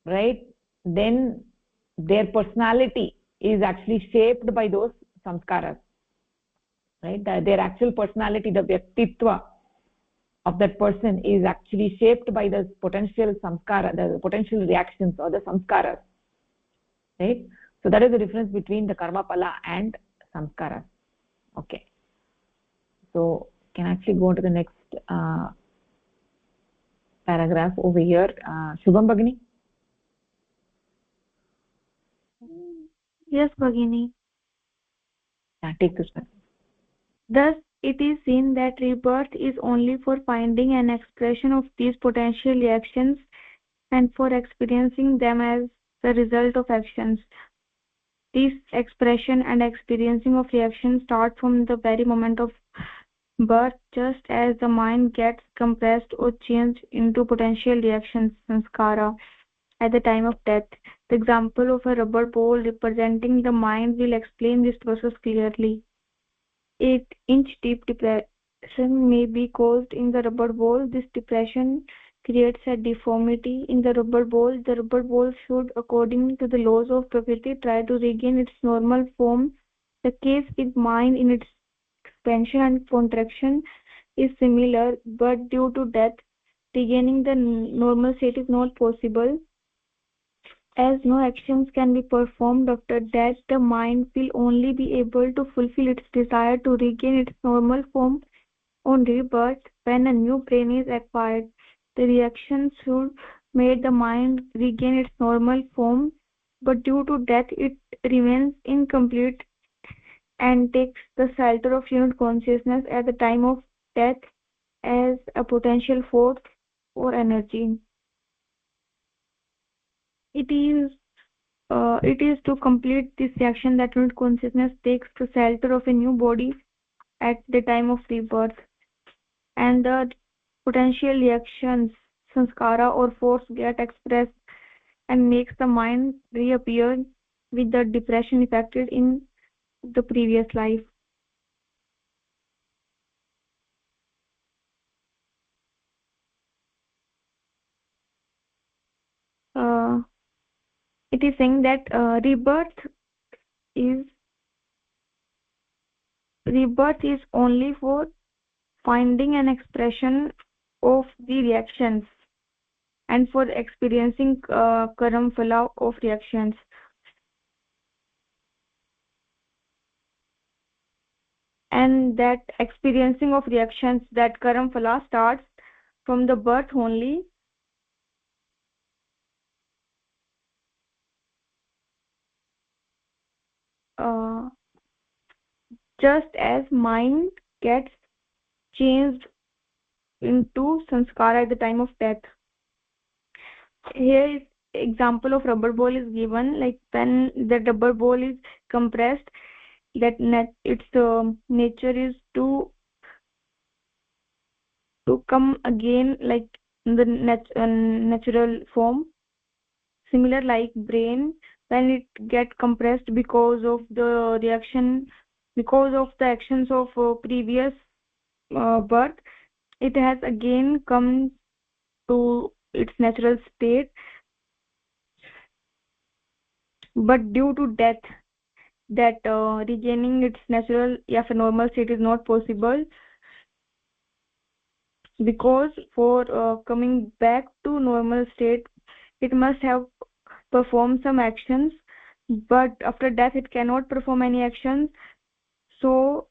S1: right, then their personality is actually shaped by those samskaras, right? Their actual personality, the vyaktitva of that person is actually shaped by the potential samskara, the potential reactions or the samskaras, right? So that is the difference between the karma phala and samskaras. Okay, so can actually go on to the next paragraph over here. Shubham Bhagini.
S3: Yes, Bhagini.
S1: Yeah, take this one.
S3: Thus, it is seen that rebirth is only for finding an expression of these potential reactions and for experiencing them as the result of actions. This expression and experiencing of reaction start from the very moment of birth, just as the mind gets compressed or changed into potential reactions, sanskara, at the time of death. The example of a rubber ball representing the mind will explain this process clearly. 8-inch deep depression may be caused in the rubber ball. This depression creates a deformity in the rubber ball. The rubber ball should, according to the laws of Prakriti, try to regain its normal form. The case with mind in its expansion and contraction is similar, but due to death, regaining the normal state is not possible. As no actions can be performed after death, the mind will only be able to fulfill its desire to regain its normal form on rebirth when a new brain is acquired. The reaction should make the mind regain its normal form, but due to death it remains incomplete and takes the shelter of unit consciousness at the time of death as a potential force or energy. It is it is to complete this reaction that unit consciousness takes the shelter of a new body at the time of rebirth, and the potential reactions, sanskara or force, get expressed and makes the mind reappear with the depression affected in the previous life. Uh, it is saying that is rebirth is only for finding an expression of the reactions and for experiencing karam phala of reactions, and that experiencing of reactions, that karam phala, starts from the birth only. uh, just as mind gets changed into sanskara at the time of death. Here is example of rubber ball is given, like when the rubber ball is compressed, that its nature is to come again like in the natural form. Similar like brain, when it get compressed because of the reaction, because of the actions of previous birth, it has again come to its natural state, but due to death, that regaining its natural, yeah, normal state is not possible, because for coming back to normal state it must have performed some actions, but after death it cannot perform any actions. So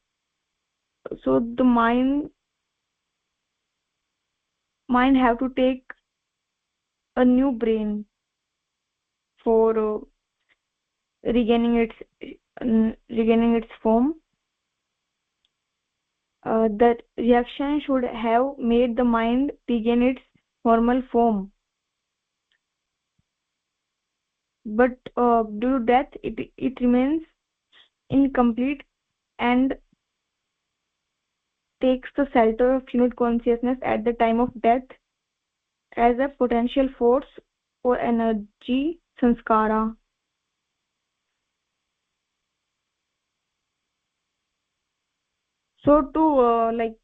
S3: so the mind have to take a new brain for regaining its regaining its form. That reaction should have made the mind regain its normal form, but due to death it remains incomplete and takes the shelter of unit consciousness at the time of death as a potential force or energy, sanskara. So to like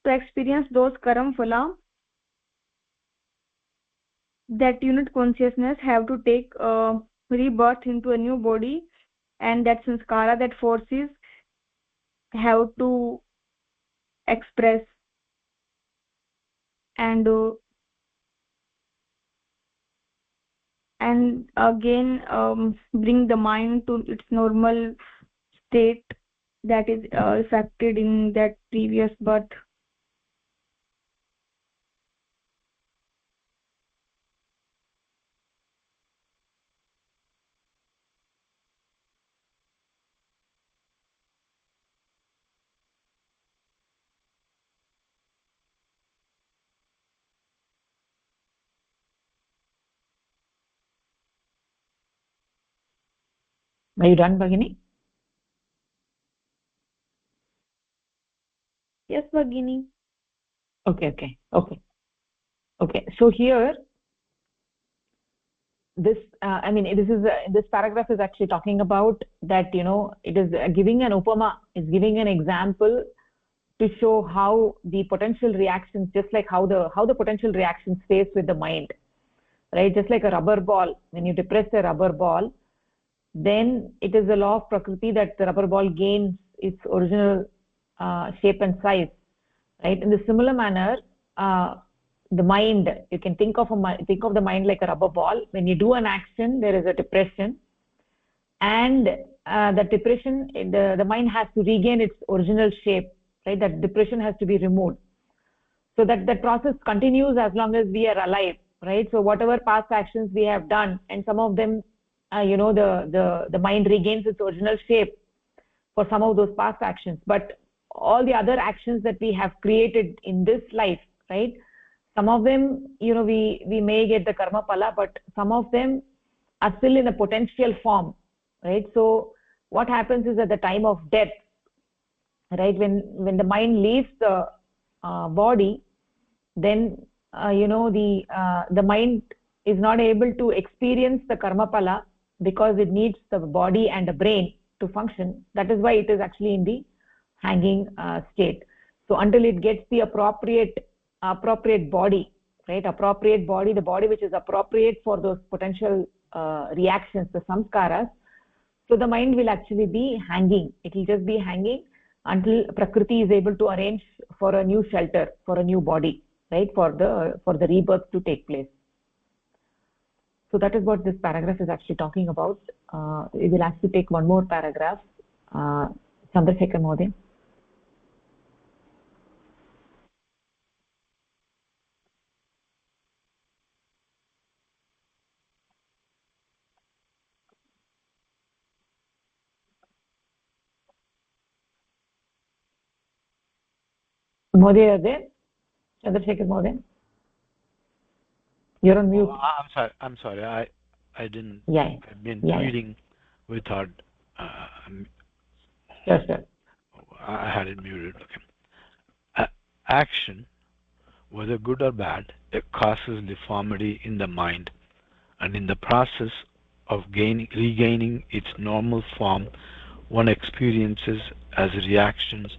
S3: to experience those karam phala, that unit consciousness have to take rebirth into a new body, and that sanskara, that forces have to express and again bring the mind to its normal state that is affected in that previous birth.
S1: Are you done, Bhagini?
S3: Yes, Bhagini.
S1: Okay. So here, this I mean, this paragraph is actually talking about that. It is giving an upama, it's giving an example to show how the potential reactions, just like how the potential reactions face with the mind, right? Just like a rubber ball, when you depress a rubber ball, then it is the law of prakriti that the rubber ball gains its original shape and size, right? In the similar manner, uh, the mind, you can think of the mind like a rubber ball. When you do an action, there is a depression, and that depression, the mind has to regain its original shape, right? That depression has to be removed, so that process continues as long as we are alive, right? So whatever past actions we have done, and some of them, the mind regains its original shape for some of those past actions, but all the other actions that we have created in this life, right? Some of them, we may get the karma pala, but some of them are still in a potential form, right? So what happens is, at the time of death, right, when the mind leaves the body, then the mind is not able to experience the karma pala, because it needs the body and the brain to function. That is why it is actually in the hanging state. So until it gets the appropriate body, right, appropriate body, the body which is appropriate for those potential reactions, the samskaras, so the mind will actually be hanging. It will just be hanging until prakriti is able to arrange for a new shelter, for a new body, right, for the rebirth to take place. So that is what this paragraph is actually talking about. We will actually take one more paragraph. Chandrasekhar Mohdaya. Mohdaya, are there? Chandrasekhar Mohdaya, you're on mute.
S4: I'm sorry. I didn't.
S1: Yeah.
S4: I've been
S1: Yeah.
S4: reading without.
S1: Sure.
S4: I had it muted. Okay. Action, whether good or bad, it causes deformity in the mind, and in the process of regaining its normal form, one experiences as reactions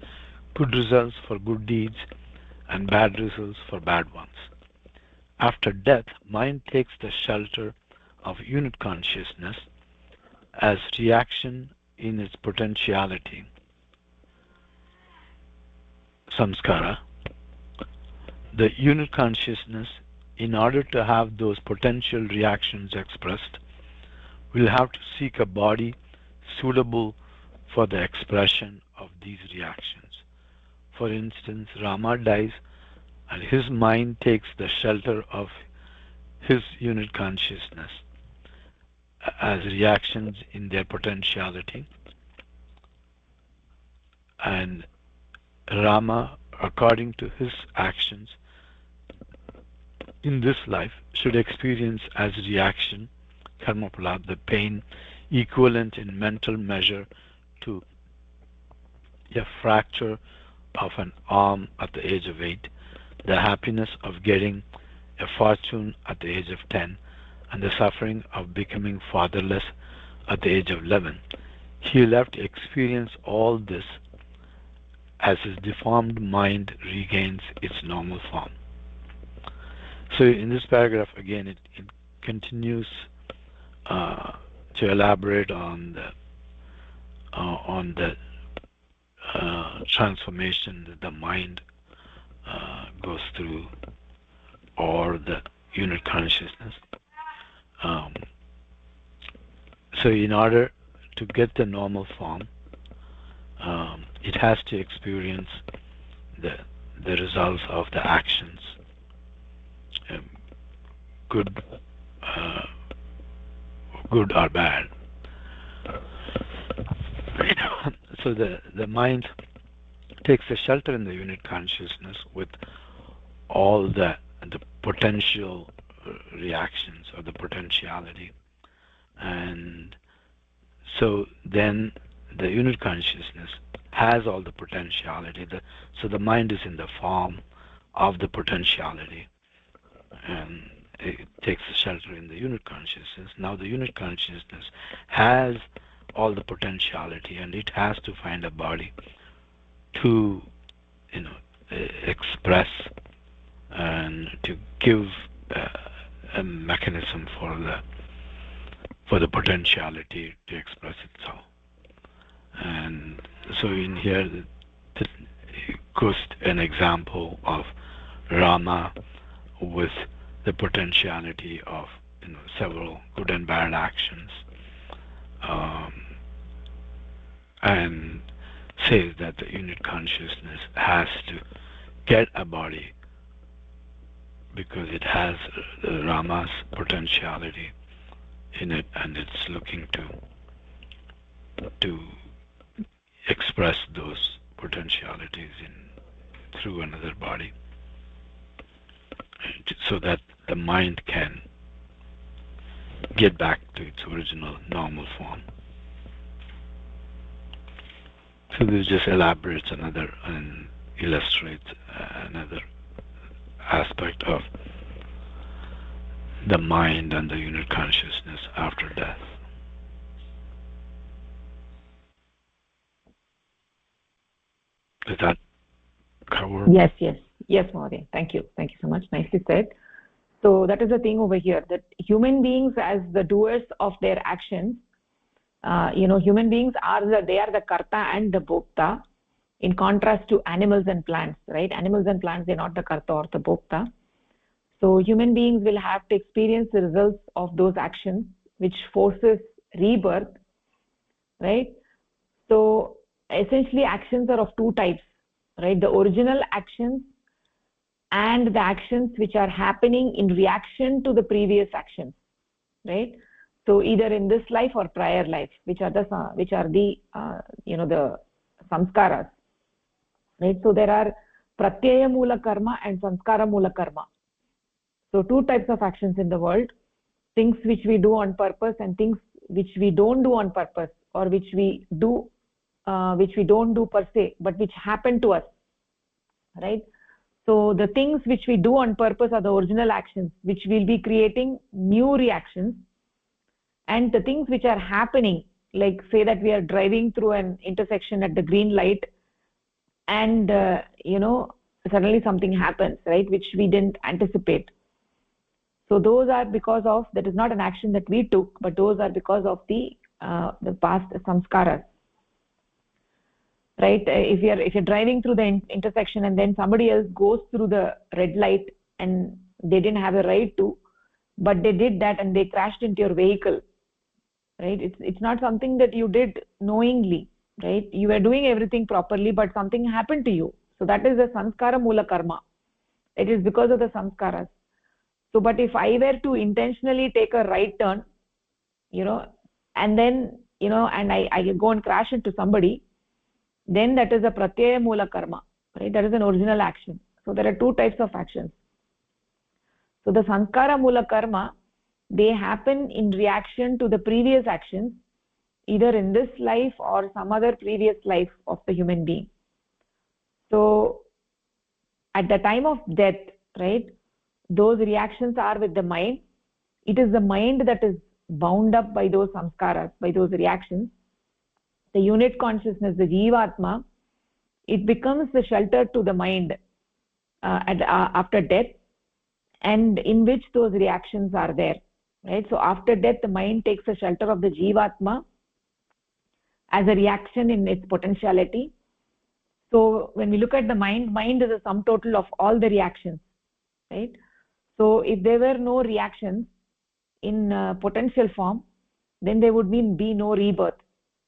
S4: good results for good deeds and bad results for bad ones. After death, mind takes the shelter of unit consciousness as reaction in its potentiality, samskara. The unit consciousness, in order to have those potential reactions expressed, will have to seek a body suitable for the expression of these reactions. For instance, Rama dies and his mind takes the shelter of his unit consciousness as reactions in their potentiality, and Rama, according to his actions in this life, should experience as reaction karmapala, the pain equivalent in mental measure to a fracture of an arm at the age of 8, the happiness of getting a fortune at the age of 10, and the suffering of becoming fatherless at the age of 11, he left to experience all this as his deformed mind regains its normal form. So in this paragraph, again, it continues to elaborate on the transformation that the mind goes through, or the unit consciousness. So in order to get the normal form, it has to experience the results of the actions, good good or bad. So the mind takes a shelter in the unit consciousness with all the potential reactions, or the potentiality, and so then the unit consciousness has all the potentiality. So the mind is in the form of the potentiality, and it takes a shelter in the unit consciousness. Now the unit consciousness has all the potentiality, and it has to find a body to, express and to give a mechanism for the potentiality to express itself. And so in here, it goes an example of Rama with the potentiality of several good and bad actions, and says that the unit consciousness has to get a body because it has Rama's potentiality in it, and it's looking to express those potentialities through another body, so that the mind can get back to its original normal form. So this just elaborates another and illustrates another aspect of the mind and the unit consciousness after death. Does that cover?
S1: Yes, Mahodaya. Thank you so much. Nicely said. So that is the thing over here, that human beings, as the doers of their actions, human beings are the karta and the bhokta, in contrast to animals and plants, right? Animals and plants, they're not the karta or the bhokta. So human beings will have to experience the results of those actions, which forces rebirth, right? So essentially actions are of two types, right? The original actions and the actions which are happening in reaction to the previous actions, right? So either in this life or prior life, which are the the samskaras, right? So there are pratyaya mula karma and sanskara mula karma. So two types of actions in the world: things which we do on purpose and things which we don't do on purpose, or which we don't do per se, but which happen to us, right? So the things which we do on purpose are the original actions, which will be creating new reactions. And the things which are happening, like say that we are driving through an intersection at the green light, and suddenly something happens, right, which we didn't anticipate. So those are because of, that is not an action that we took, but those are because of the past samskaras, right? If you're driving through the intersection and then somebody else goes through the red light and they didn't have a right to, but they did that and they crashed into your vehicle, right? It's not something that you did knowingly, right? You were doing everything properly, but something happened to you. So that is the sanskara mula karma. It is because of the samskaras. So but if I were to intentionally take a right turn, and then and I go and crash into somebody, then that is a pratyaya mula karma, right? That is an original action. So there are two types of actions. So the sanskara mula karma, they happen in reaction to the previous actions, either in this life or some other previous life of the human being. So at the time of death, right, those reactions are with the mind. It is the mind that is bound up by those samskaras, by those reactions, the unit consciousness, the jivatma, it becomes the shelter to the mind after death, and in which those reactions are there, right? So after death the mind takes the shelter of the jivatma as a reaction in its potentiality. So when we look at the mind is a sum total of all the reactions, right? So if there were no reactions in potential form, then there would be no rebirth,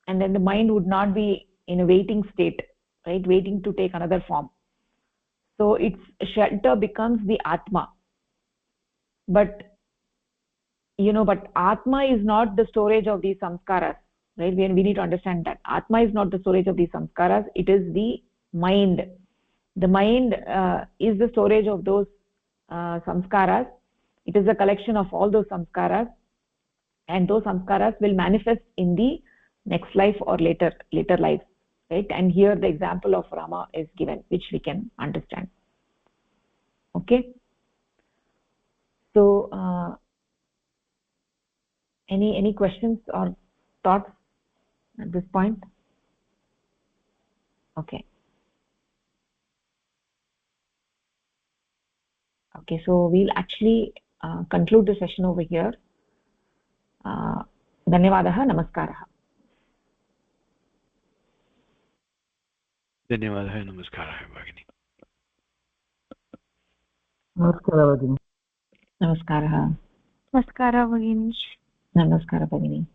S1: and then the mind would not be in a waiting state, right, waiting to take another form. So its shelter becomes the atma. But but atma is not the storage of these samskaras, right? We need to understand that atma is not the storage of these samskaras, it is the mind. The mind is the storage of those samskaras. It is a collection of all those samskaras, and those samskaras will manifest in the next life or later life, right? And here the example of Rama is given, which we can understand. Okay, so any questions or thoughts at this point? Okay, so we'll actually conclude the session over here. धन्यवादः, नमस्कारः.
S4: धन्यवादः, नमस्कारः भगिनी.
S2: नमस्कारः भगिनी.
S1: नमस्कारः.
S3: नमस्कारः भगिनी.
S1: नमस्कारः भगिनी.